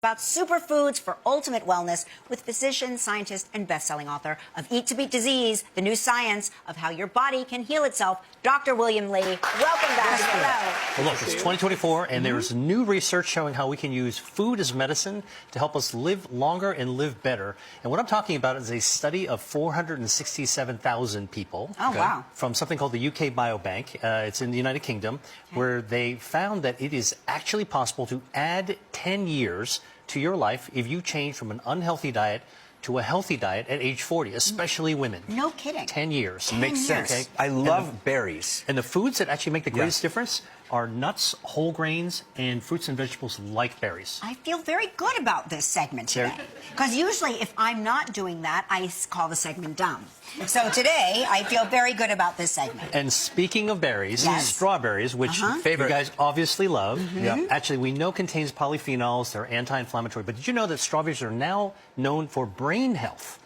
About superfoods for ultimate wellness with physician, scientist, and best-selling author of Eat to Beat Disease, the new science of how your body can heal itself, Dr. William Li. Welcome back. Hello. Well, look, it's 2024, and there's new research showing how we can use food as medicine to help us live longer and live better. And what I'm talking about is a study of 467,000 people. Oh, wow. From something called the UK Biobank. It's in the United Kingdom, where they found that it is actually possible to add 10 years to your life if you change from an unhealthy diet to a healthy diet at age 40, especially women. No kidding. 10 years. Makes sense. Okay? I love berries. And the foods that actually make the greatest difference are nuts, whole grains, and fruits and vegetables like berries. I feel very good about this segment today. Because usually if I'm not doing that, I call the segment dumb. So today, I feel very good about this segment. And speaking of berries, strawberries, which you guys obviously love, actually we know contains polyphenols, they're anti-inflammatory, but did you know that strawberries are now known for brain health?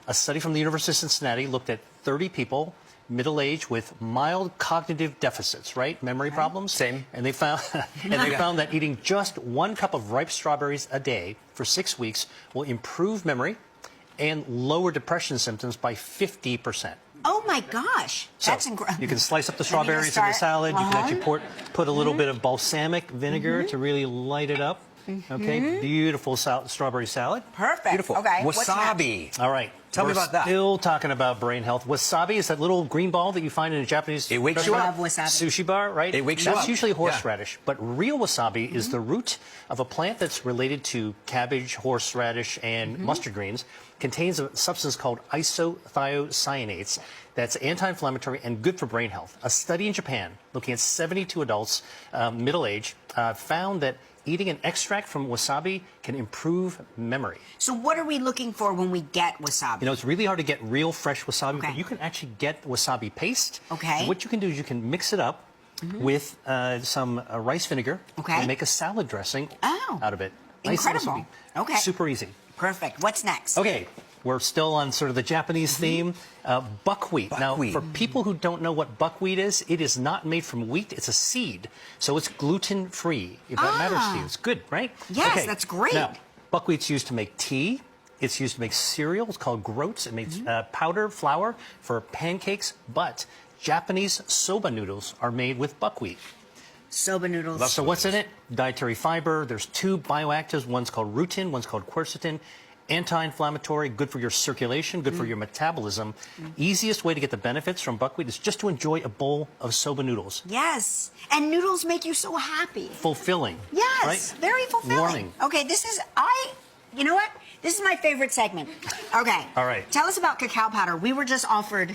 A study from the University of Cincinnati looked at 30 people, middle age, with mild cognitive deficits, right? Memory problems. Same. And they found found that eating just 1 cup of ripe strawberries a day for 6 weeks will improve memory and lower depression symptoms by 50%. Oh my gosh, that's incredible. You can slice up the strawberries in the salad. You can actually put a little bit of balsamic vinegar to really light it up. Okay, beautiful strawberry salad. Perfect. Beautiful. Okay. Wasabi. All right. Tell me about that. Still talking about brain health. Wasabi is that little green ball that you find in a Japanese It wakes you up. Sushi bar, right? It wakes you up. That's usually horseradish, but real wasabi is the root of a plant that's related to cabbage, horseradish, and mustard greens. Contains a substance called isothiocyanates that's anti-inflammatory and good for brain health. A study in Japan looking at 72 adults, middle age, found that eating an extract from wasabi can improve memory. So what are we looking for when we get wasabi? You know, it's really hard to get real fresh wasabi, but you can actually get wasabi paste. Okay. And what you can do is you can mix it up with some rice vinegar and make a salad dressing out of it. Nice Incredible. Okay. Super easy. Perfect. What's next? Okay. We're still on sort of the Japanese theme. Buckwheat. Now, for people who don't know what buckwheat is, it is not made from wheat. It's a seed. So it's gluten-free, if that matters to you. It's good, right? Yes, that's great. Now, buckwheat's used to make tea. It's used to make cereal. It's called groats. It makes powder flour for pancakes. But Japanese soba noodles are made with buckwheat. Soba noodles. So what's in it? Dietary fiber. There's 2 bioactives. One's called rutin, one's called quercetin. Anti-inflammatory, good for your circulation, good for your metabolism. Easiest way to get the benefits from buckwheat is just to enjoy a bowl of soba noodles. Yes. And noodles make you so happy. Fulfilling. Yes. Right? Very fulfilling. Warming. Okay, you know what? This is my favorite segment. Okay. All right. Tell us about cacao powder. We were just offered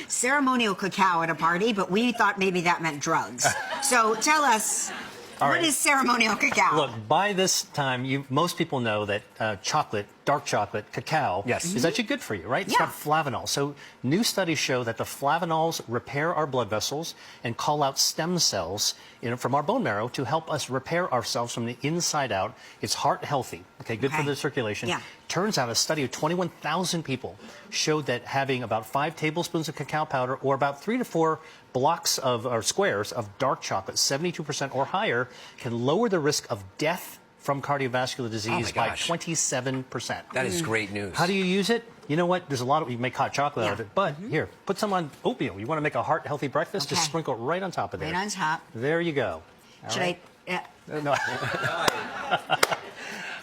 ceremonial cacao at a party, but we thought maybe that meant drugs. So tell us, what is ceremonial cacao? Look, by this time, most people know that chocolate, dark chocolate, cacao, is actually good for you, right? It's got flavanols. So new studies show that the flavanols repair our blood vessels and call out stem cells from our bone marrow to help us repair ourselves from the inside out. It's heart healthy, good for the circulation. Turns out a study of 21,000 people showed that having about 5 tablespoons of cacao powder or about 3 to 4 blocks or squares of dark chocolate, 72% or higher, can lower the risk of death from cardiovascular disease by 27%. That is great news. How do you use it? You know what? There's a lot of, you make hot chocolate out of it, but here, put some on oatmeal. You want to make a heart-healthy breakfast? Just sprinkle it right on top of there. Right on top. There you go. Should I? No.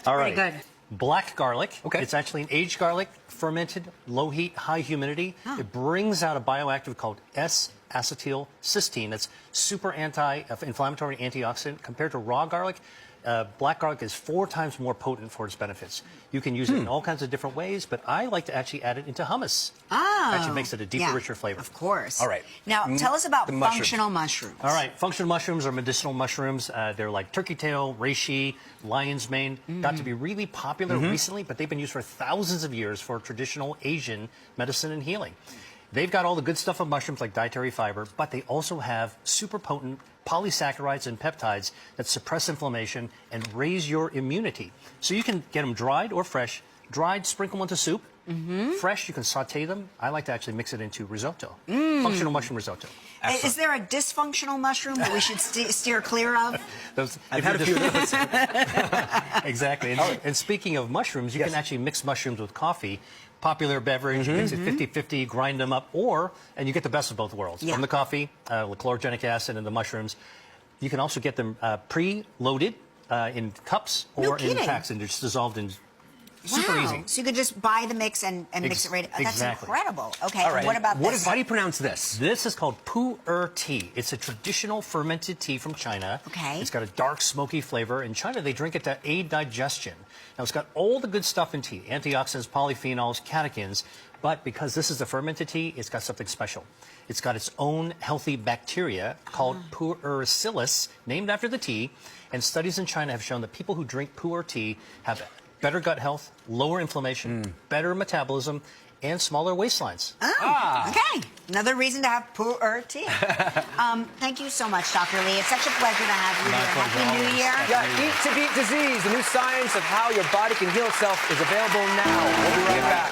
All right. Very good. Black garlic. It's actually an aged garlic, fermented, low heat, high humidity. It brings out a bioactive called S-acetylcysteine. That's super anti-inflammatory antioxidant. Compared to raw garlic, black garlic is 4 times more potent for its benefits. You can use it in all kinds of different ways, but I like to actually add it into hummus. Actually makes it a deeper, richer flavor. Of course. All right. Now, tell us about functional mushrooms. All right. Functional mushrooms are medicinal mushrooms. They're like turkey tail, reishi, lion's mane. Got to be really popular recently, but they've been used for thousands of years for traditional Asian medicine and healing. They've got all the good stuff of mushrooms like dietary fiber, but they also have super potent polysaccharides and peptides that suppress inflammation and raise your immunity. So you can get them dried or fresh. Dried, sprinkle them into soup. Fresh, you can saute them. I like to actually mix it into risotto. Functional mushroom risotto. Is there a dysfunctional mushroom that we should steer clear of? I've had a few of those. Exactly. And speaking of mushrooms, you can actually mix mushrooms with coffee. Popular beverage, you mix it 50-50, grind them up, and you get the best of both worlds. From the coffee, the chlorogenic acid, and the mushrooms. You can also get them pre-loaded in cups or in packs, and they're just dissolved in super easy. So you could just buy the mix and mix it right. That's incredible. Okay, All right. what about this? How do you pronounce this? This is called pu'er tea. It's a traditional fermented tea from China. Okay. It's got a dark, smoky flavor. In China, they drink it to aid digestion. Now, it's got all the good stuff in tea, antioxidants, polyphenols, catechins, but because this is a fermented tea, it's got something special. It's got its own healthy bacteria called pu'er, named after the tea, and studies in China have shown that people who drink pu'er tea have better gut health, lower inflammation, better metabolism, and smaller waistlines. Okay. Another reason to have pu'er tea. Thank you so much, Dr. Lee. It's such a pleasure to have you here. Happy New Year. Yeah, Eat to Beat Disease, the new science of how your body can heal itself is available now. We'll be right back.